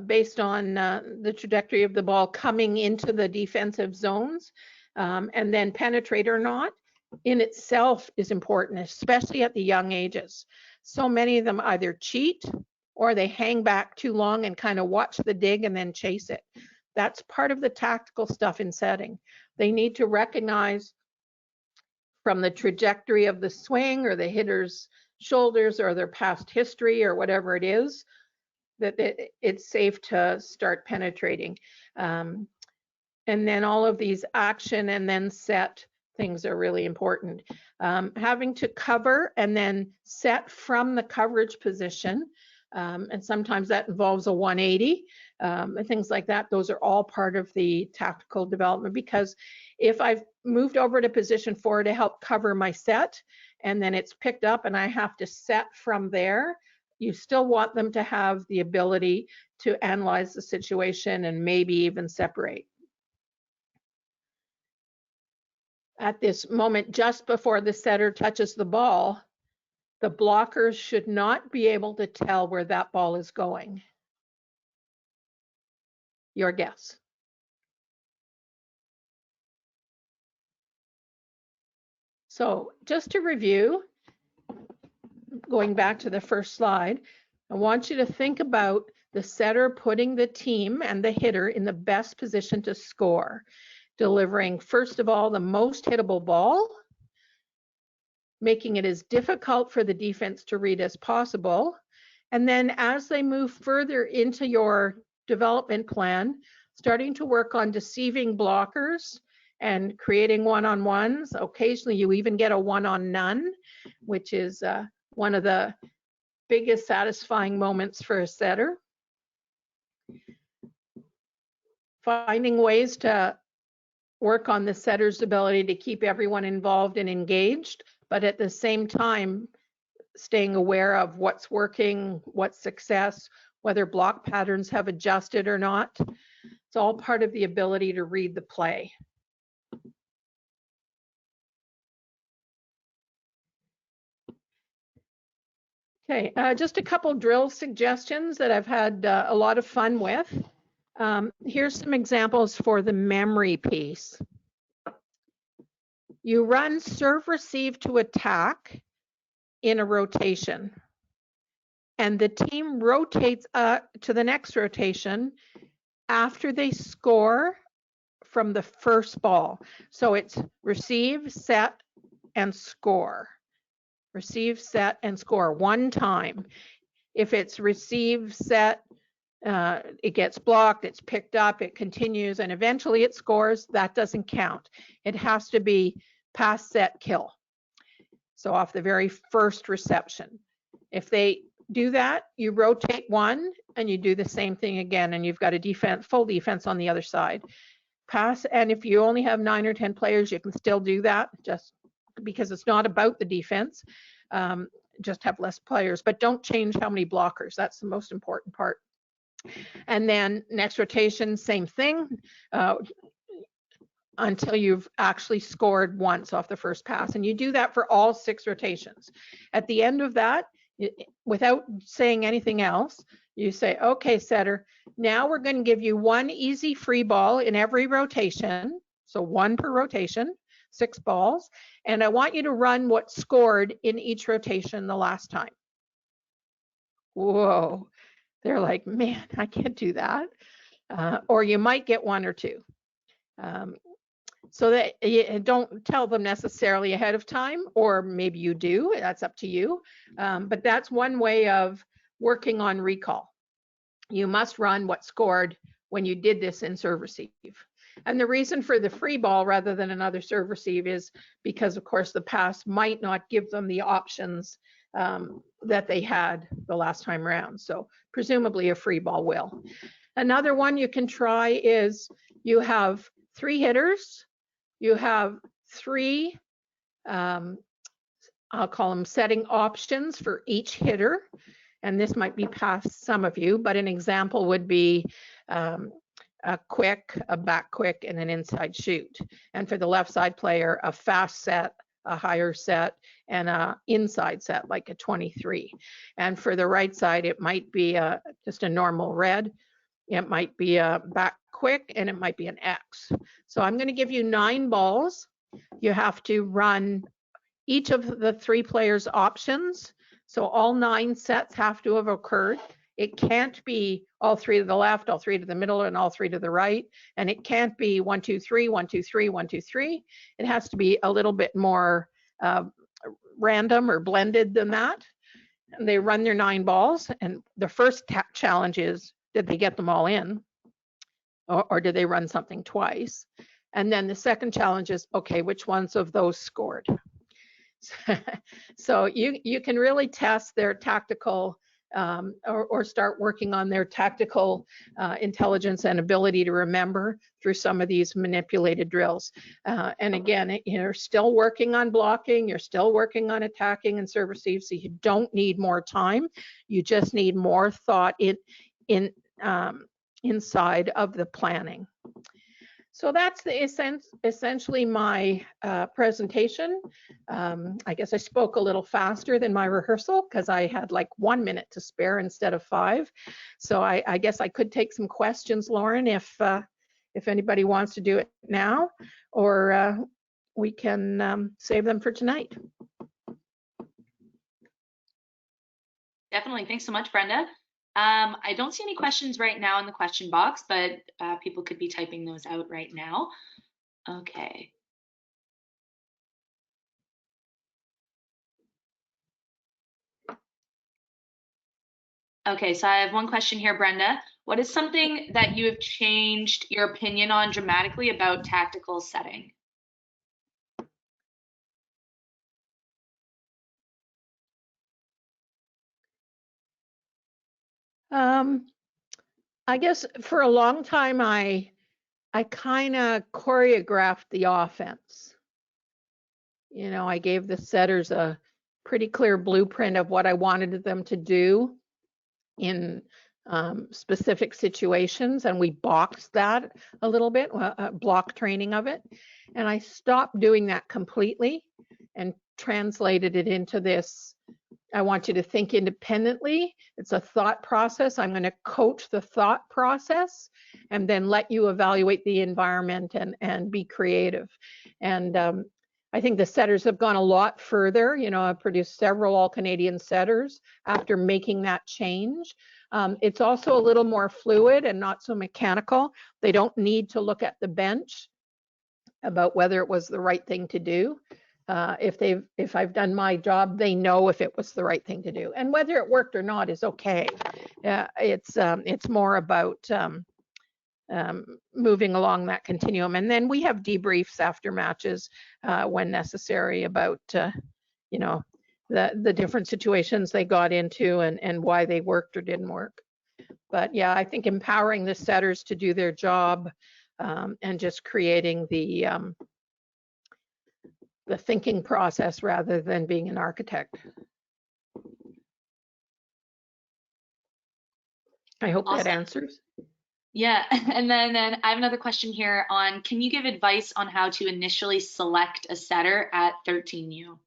based on the trajectory of the ball coming into the defensive zones, and then penetrate or not, in itself is important, especially at the young ages. So many of them either cheat or they hang back too long and kind of watch the dig and then chase it. That's part of the tactical stuff in setting. They need to recognize from the trajectory of the swing or the hitter's shoulders or their past history or whatever it is, that it's safe to start penetrating. And then all of these action and then set things are really important. Having to cover and then set from the coverage position, and sometimes that involves a 180, and things like that. Those are all part of the tactical development, because if I've moved over to position 4 to help cover my set, and then it's picked up and I have to set from there, you still want them to have the ability to analyze the situation and maybe even separate. At this moment, just before the setter touches the ball, the blockers should not be able to tell where that ball is going. Your guess. So just to review, going back to the first slide, I want you to think about the setter putting the team and the hitter in the best position to score, delivering, first of all, the most hittable ball, making it as difficult for the defense to read as possible. And then as they move further into your development plan, starting to work on deceiving blockers and creating one-on-ones. Occasionally you even get a one-on-none, which is one of the biggest satisfying moments for a setter. Finding ways to work on the setter's ability to keep everyone involved and engaged, but at the same time, staying aware of what's working, what's success, whether block patterns have adjusted or not. It's all part of the ability to read the play. Okay, just a couple drill suggestions that I've had a lot of fun with. Here's some examples for the memory piece. You run serve, receive to attack in a rotation, and the team rotates to the next rotation after they score from the first ball. So it's receive, set, and score. Receive, set, and score one time. If it's receive, set, it gets blocked, it's picked up, it continues, and eventually it scores, that doesn't count. It has to be pass, set, kill. So off the very first reception. If they do that, you rotate one and you do the same thing again, and you've got a defense, full defense on the other side. Pass, and if you only have 9 or 10 players, you can still do that, just because it's not about the defense. Just have less players, but don't change how many blockers. That's the most important part. And then next rotation, same thing, until you've actually scored once off the first pass. And you do that for all 6 rotations. At the end of that, without saying anything else, you say, okay, setter, now we're going to give you 1 easy free ball in every rotation. So 1 per rotation, 6 balls. And I want you to run what scored in each rotation the last time. Whoa. They're like, man, I can't do that. Or you might get 1 or 2. So that you don't tell them necessarily ahead of time, or maybe you do, that's up to you. But that's one way of working on recall. You must run what scored when you did this in serve receive. And the reason for the free ball rather than another serve receive is because, of course, the pass might not give them the options that they had the last time around. So presumably a free ball will. Another one you can try is you have 3 hitters. You have 3, I'll call them setting options for each hitter. And this might be past some of you, but an example would be a quick, a back quick, and an inside shoot. And for the left side player, a fast set, a higher set, and a inside set, like a 23. And for the right side, it might be just a normal red. It might be a back quick, and it might be an X. So I'm going to give you 9 balls. You have to run each of the 3 players' options. So all 9 sets have to have occurred. It can't be all 3 to the left, all 3 to the middle, and all 3 to the right. And it can't be 1, 2, 3, 1, 2, 3, 1, 2, 3. It has to be a little bit more random or blended than that. And they run their 9 balls. And the first challenge is, did they get them all in? Or did they run something twice? And then the second challenge is, okay, which ones of those scored? So you can really test their tactical or start working on their tactical intelligence and ability to remember through some of these manipulated drills. And again, you're still working on blocking, you're still working on attacking and serve receive, so you don't need more time. You just need more thought inside of the planning. So that's essentially my presentation. I guess I spoke a little faster than my rehearsal because I had like 1 minute to spare instead of 5. So I guess I could take some questions, Lauren, if anybody wants to do it now, or we can save them for tonight. Definitely. Thanks so much, Brenda. I don't see any questions right now in the question box, but people could be typing those out right now. Okay. Okay, so I have one question here, Brenda. What is something that you have changed your opinion on dramatically about tactical setting? I guess for a long time, I kind of choreographed the offense. You know, I gave the setters a pretty clear blueprint of what I wanted them to do in specific situations, and we boxed that a little bit, block training of it. And I stopped doing that completely and translated it into this. I want you to think independently. It's a thought process. I'm going to coach the thought process and then let you evaluate the environment and be creative. And I think the setters have gone a lot further. You know, I've produced several all-Canadian setters after making that change. It's also a little more fluid and not so mechanical. They don't need to look at the bench about whether it was the right thing to do. If I've done my job, they know if it was the right thing to do, and whether it worked or not is okay. It's more about moving along that continuum, and then we have debriefs after matches when necessary about you know, the different situations they got into and why they worked or didn't work. But yeah, I think empowering the setters to do their job and just creating the thinking process rather than being an architect. I hope Awesome. that answers. Yeah, and then I have another question here on, can you give advice on how to initially select a setter at 13U?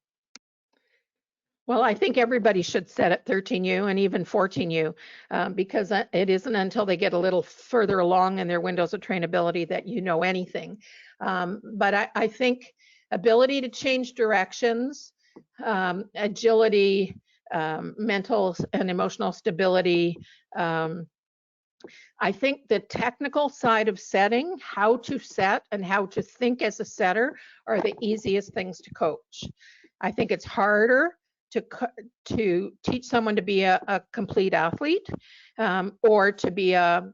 Well, I think everybody should set at 13U and even 14U because it isn't until they get a little further along in their windows of trainability that you know anything. But I think ability to change directions, agility, mental and emotional stability. I think the technical side of setting, how to set and how to think as a setter, are the easiest things to coach. I think it's harder to teach someone to be a complete athlete or to be a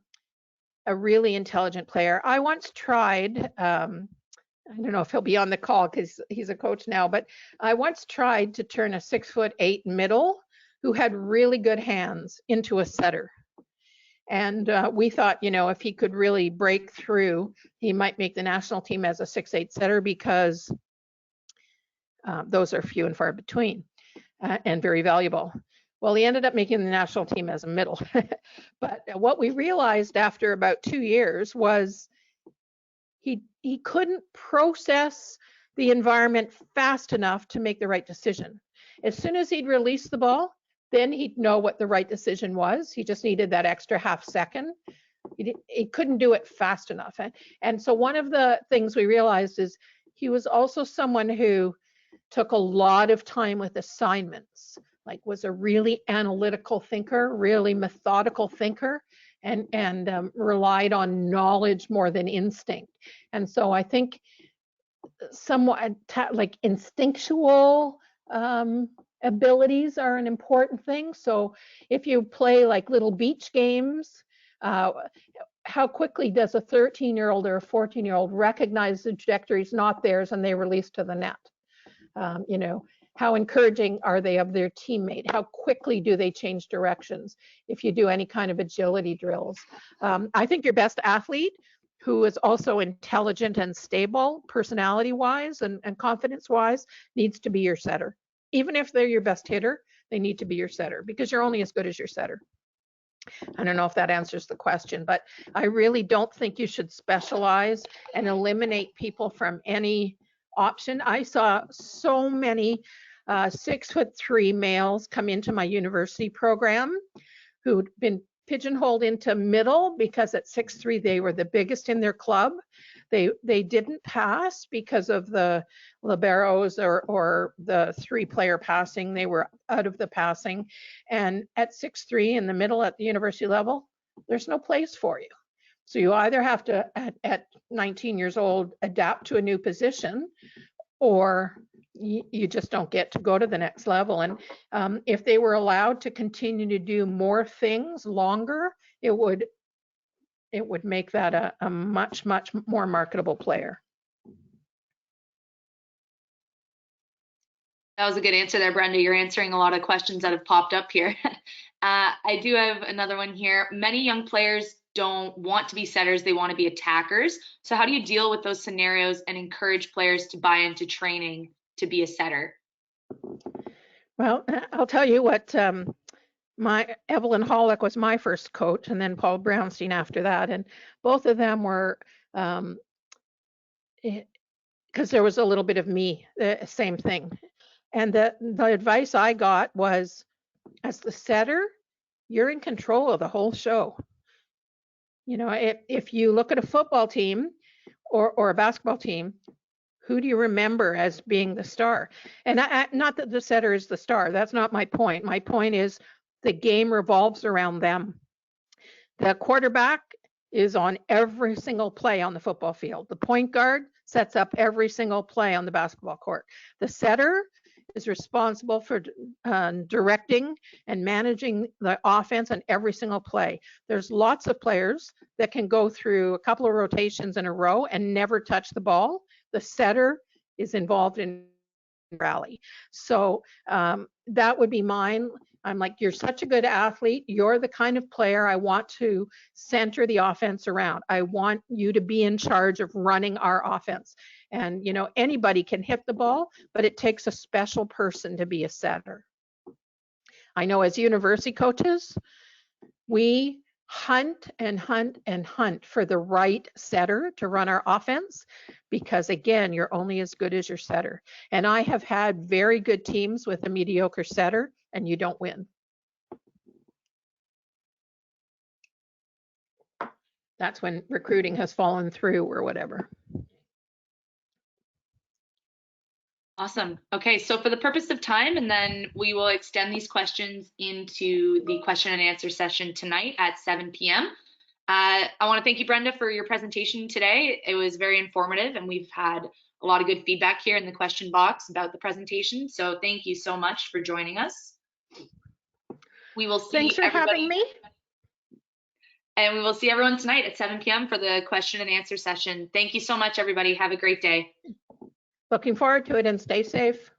really intelligent player. I once tried, I don't know if he'll be on the call because he's a coach now, but I once tried to turn a 6'8" middle who had really good hands into a setter. And we thought, you know, if he could really break through, he might make the national team as a 6'8" setter because those are few and far between and very valuable. Well, he ended up making the national team as a middle. But what we realized after about 2 years was he couldn't process the environment fast enough to make the right decision. As soon as he'd release the ball, then he'd know what the right decision was. He just needed that extra half second. He couldn't do it fast enough. And so one of the things we realized is he was also someone who took a lot of time with assignments, like was a really analytical thinker, really methodical thinker, and relied on knowledge more than instinct. And so I think somewhat like instinctual abilities are an important thing. So if you play like little beach games, how quickly does a 13-year-old or a 14-year-old recognize the trajectory is not theirs and they release to the net? You know, How encouraging are they of their teammate? How quickly do they change directions if you do any kind of agility drills? I think your best athlete, who is also intelligent and stable personality-wise and confidence-wise, needs to be your setter. Even if they're your best hitter, they need to be your setter, because you're only as good as your setter. I don't know if that answers the question, but I really don't think you should specialize and eliminate people from any option. I saw so many 6'3" males come into my university program who'd been pigeonholed into middle because at 6'3" they were the biggest in their club. They didn't pass because of the liberos or the 3-player passing. They were out of the passing. And at 6'3" in the middle at the university level, there's no place for you. So you either have to, at 19 years old, adapt to a new position, or you just don't get to go to the next level. And if they were allowed to continue to do more things longer, it would make that a much, much more marketable player. That was a good answer there, Brenda. You're answering a lot of questions that have popped up here. I do have another one here. Many young players don't want to be setters, they want to be attackers. So how do you deal with those scenarios and encourage players to buy into training to be a setter? Well, I'll tell you what, my Evelyn Hollick was my first coach, and then Paul Brownstein after that. And both of them were, because there was a little bit of me, the same thing. And the advice I got was, as the setter, you're in control of the whole show. You know, if you look at a football team or a basketball team, who do you remember as being the star? And not that the setter is the star. That's not my point. My point is the game revolves around them. The quarterback is on every single play on the football field. The point guard sets up every single play on the basketball court. The setter is responsible for directing and managing the offense on every single play. There's lots of players that can go through a couple of rotations in a row and never touch the ball. The setter is involved in rally. So that would be mine. I'm like, you're such a good athlete. You're the kind of player I want to center the offense around. I want you to be in charge of running our offense. And, you know, anybody can hit the ball, but it takes a special person to be a setter. I know as university coaches, we hunt and hunt and hunt for the right setter to run our offense, because again, you're only as good as your setter. And I have had very good teams with a mediocre setter, and you don't win. That's when recruiting has fallen through or whatever. Awesome. Okay, so for the purpose of time, and then we will extend these questions into the question and answer session tonight at 7 p.m. I want to thank you, Brenda, for your presentation today. It was very informative, and we've had a lot of good feedback here in the question box about the presentation. So thank you so much for joining us. We will see Thanks for having me. And we will see everyone tonight at 7 p.m. for the question and answer session. Thank you so much, everybody. Have a great day. Looking forward to it, and stay safe.